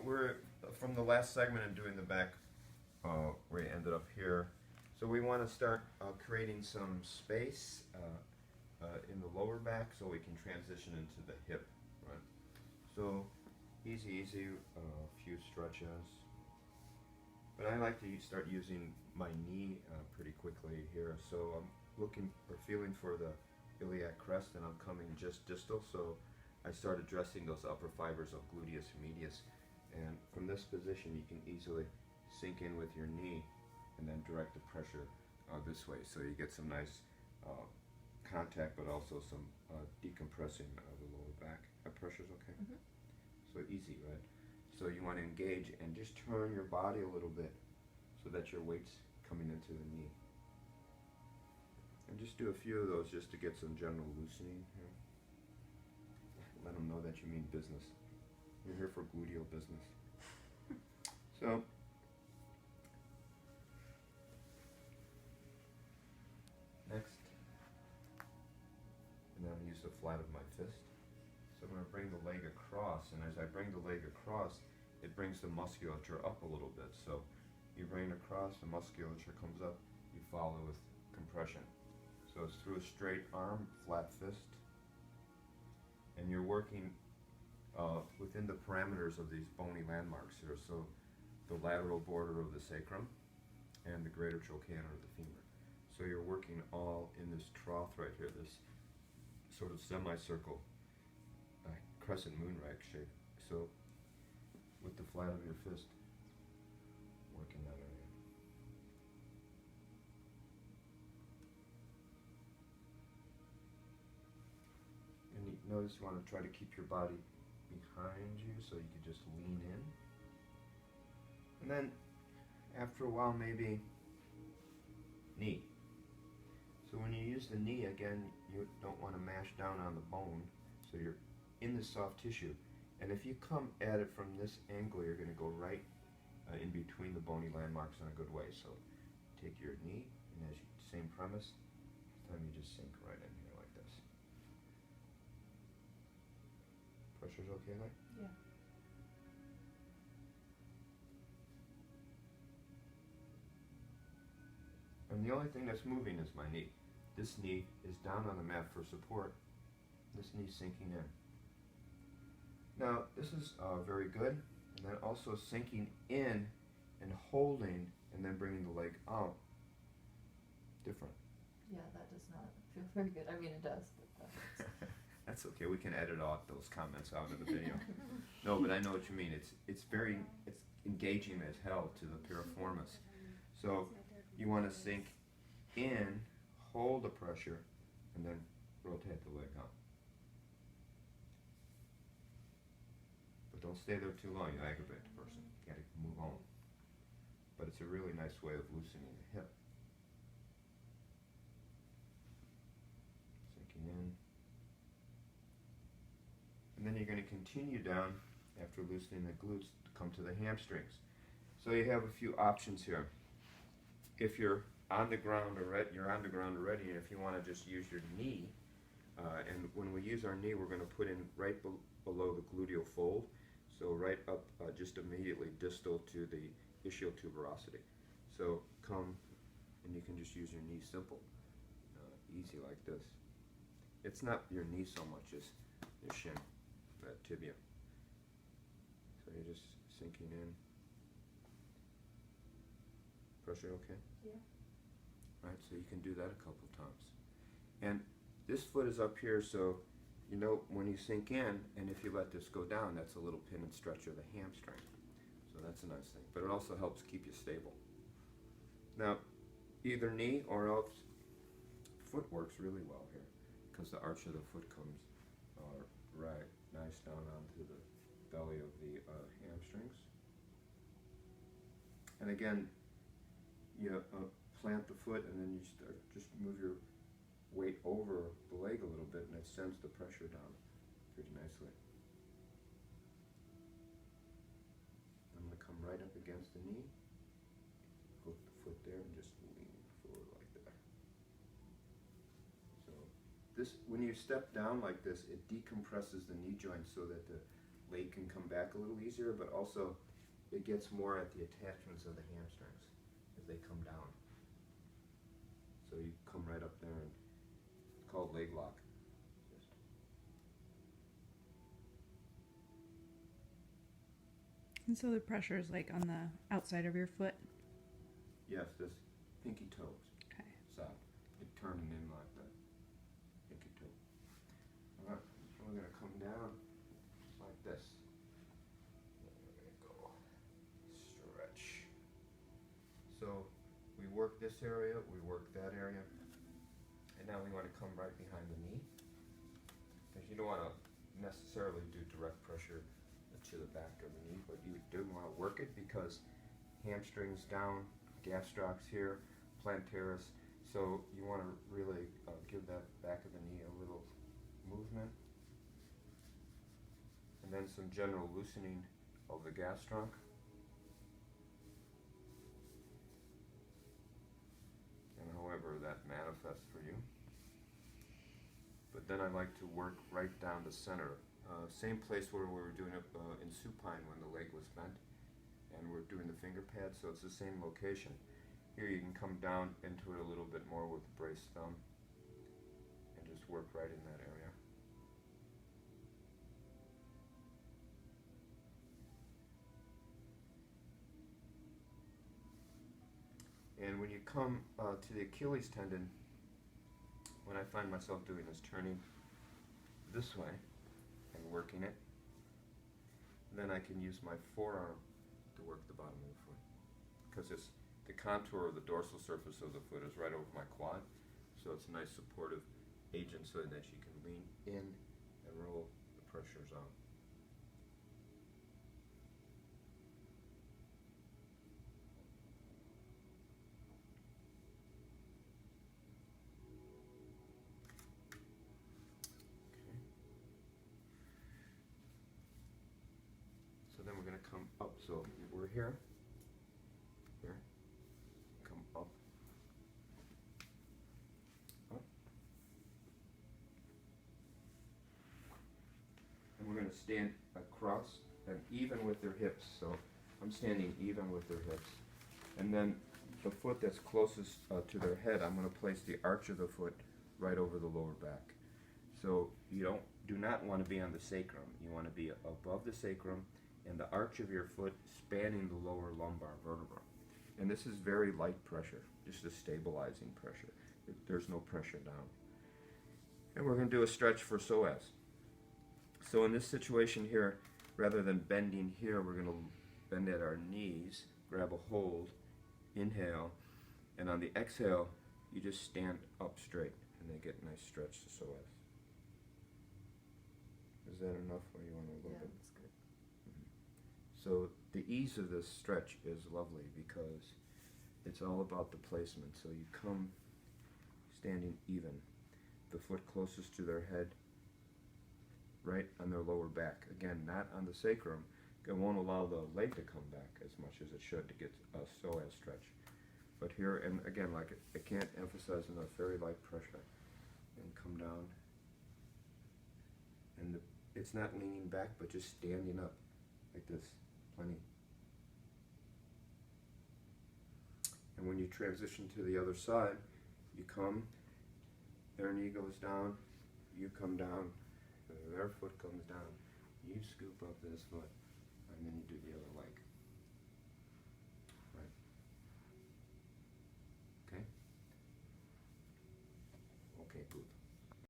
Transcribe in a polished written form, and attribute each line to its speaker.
Speaker 1: We're from the last segment and doing the back. We ended up here, so we want to start creating some space in the lower back so we can transition into the hip. Right. So easy, a few stretches. But I like to start using my knee pretty quickly here. So I'm looking or feeling for the iliac crest, and I'm coming just distal. So I start addressing those upper fibers of gluteus medius. And from this position, you can easily sink in with your knee and then direct the pressure this way. So you get some nice contact, but also some decompressing of the lower back. That pressure's okay?
Speaker 2: Mm-hmm.
Speaker 1: So easy, right? So you want to engage and just turn your body a little bit so that your weight's coming into the knee. And just do a few of those just to get some general loosening here. Let them know that you mean business. You're here for gluteal business. So, next, and then I'm going to use the flat of my fist. So I'm going to bring the leg across, and as I bring the leg across, it brings the musculature up a little bit. So you bring it across, the musculature comes up, you follow with compression. So it's through a straight arm, flat fist, and you're working within the parameters of these bony landmarks here. So the lateral border of the sacrum and the greater trochanter of the femur. So you're working all in this trough right here, this sort of semicircle, crescent moon-like shape. So with the flat of your fist, working that area. And you notice you want to try to keep your body behind you so you can just lean in. And then after a while, maybe knee. So when you use the knee, again, you don't want to mash down on the bone, so you're in the soft tissue. And if you come at it from this angle, you're going to go right in between the bony landmarks in a good way. So take your knee, and as you, same premise, this time you just sink right in here like this. Pressure's okay there?
Speaker 2: Yeah.
Speaker 1: And the only thing that's moving is my knee. This knee is down on the mat for support. This knee sinking in. Now, this is very good. And then also sinking in and holding and then bringing the leg out. Different.
Speaker 2: Yeah, that does not feel very good. I mean, it does, but
Speaker 1: That's okay. We can edit all those comments out of the video. No, but I know what you mean. It's engaging as hell to the piriformis. So you want to sink in, hold the pressure, and then rotate the leg out. But don't stay there too long. You aggravate the person. You got to move on. But it's a really nice way of loosening the hip. Sinking in. And then you're going to continue down after loosening the glutes to come to the hamstrings. So you have a few options here. If you're on the ground already, and if you want to just use your knee, and when we use our knee, we're going to put in right below the gluteal fold, so right up just immediately distal to the ischial tuberosity. So come, and you can just use your knee simple, easy like this. It's not your knee so much as your shin, that tibia. So you're just sinking in. Pressure okay?
Speaker 2: yeah.
Speaker 1: Right, so you can do that a couple times. And this foot is up here, so you know when you sink in, and if you let this go down, that's a little pin and stretch of the hamstring. So that's a nice thing. But it also helps keep you stable. Now, either knee or else foot works really well here, because the arch of the foot comes right nice down onto the belly of the hamstrings. And again, you plant the foot, and then you start, just move your weight over the leg a little bit, and it sends the pressure down pretty nicely. I'm going to come right up against the knee, hook the foot there, and just lean forward like that. So this, when you step down like this, it decompresses the knee joint so that the leg can come back a little easier, but also it gets more at the attachments of the hamstrings as they come down. So you come right up there, and it's called leg lock.
Speaker 3: And so the pressure is like on the outside of your foot.
Speaker 1: Yes, this pinky toes
Speaker 3: Okay.
Speaker 1: side. You're turning in like that. Pinky toe. Alright, we're going to come down like this. Then we're going to go stretch. So we work this area, we work that area, and now we want to come right behind the knee. Because you don't want to necessarily do direct pressure to the back of the knee, but you do want to work it because hamstrings down, gastrocs here, plantaris, so you want to really give that back of the knee a little movement, and then some general loosening of the gastroc. And however that manifests for you. But then I like to work right down the center. Same place where we were doing it in supine when the leg was bent, and we're doing the finger pad, so it's the same location. Here you can come down into it a little bit more with the braced thumb and just work right in that area. And when you come to the Achilles tendon, when I find myself doing this, turning this way and working it, then I can use my forearm to work the bottom of the foot, because it's the contour of the dorsal surface of the foot is right over my quad, so it's a nice supportive agent so that you can lean in and roll the pressures out. So then we're going to come up. So we're here, come up, and we're going to stand across and even with their hips. So I'm standing even with their hips, and then the foot that's closest to their head, I'm going to place the arch of the foot right over the lower back. So you do not want to be on the sacrum. You want to be above the sacrum and the arch of your foot spanning the lower lumbar vertebra. And this is very light pressure, just a stabilizing pressure. There's no pressure down. And we're going to do a stretch for psoas. So in this situation here, rather than bending here, we're going to bend at our knees, grab a hold, inhale, and on the exhale, you just stand up straight, and they get a nice stretch to psoas. Is that enough, or you want a little bit?
Speaker 2: That's good.
Speaker 1: So the ease of this stretch is lovely because it's all about the placement. So you come standing even, the foot closest to their head, right on their lower back. Again, not on the sacrum. It won't allow the leg to come back as much as it should to get a psoas stretch. But here, and again, like I can't emphasize enough, very light pressure. And come down. And it's not leaning back, but just standing up like this. Plenty. And when you transition to the other side, you come, their knee goes down, you come down, their foot comes down, you scoop up this foot, and then you do the other leg. Right. Okay? Okay, good.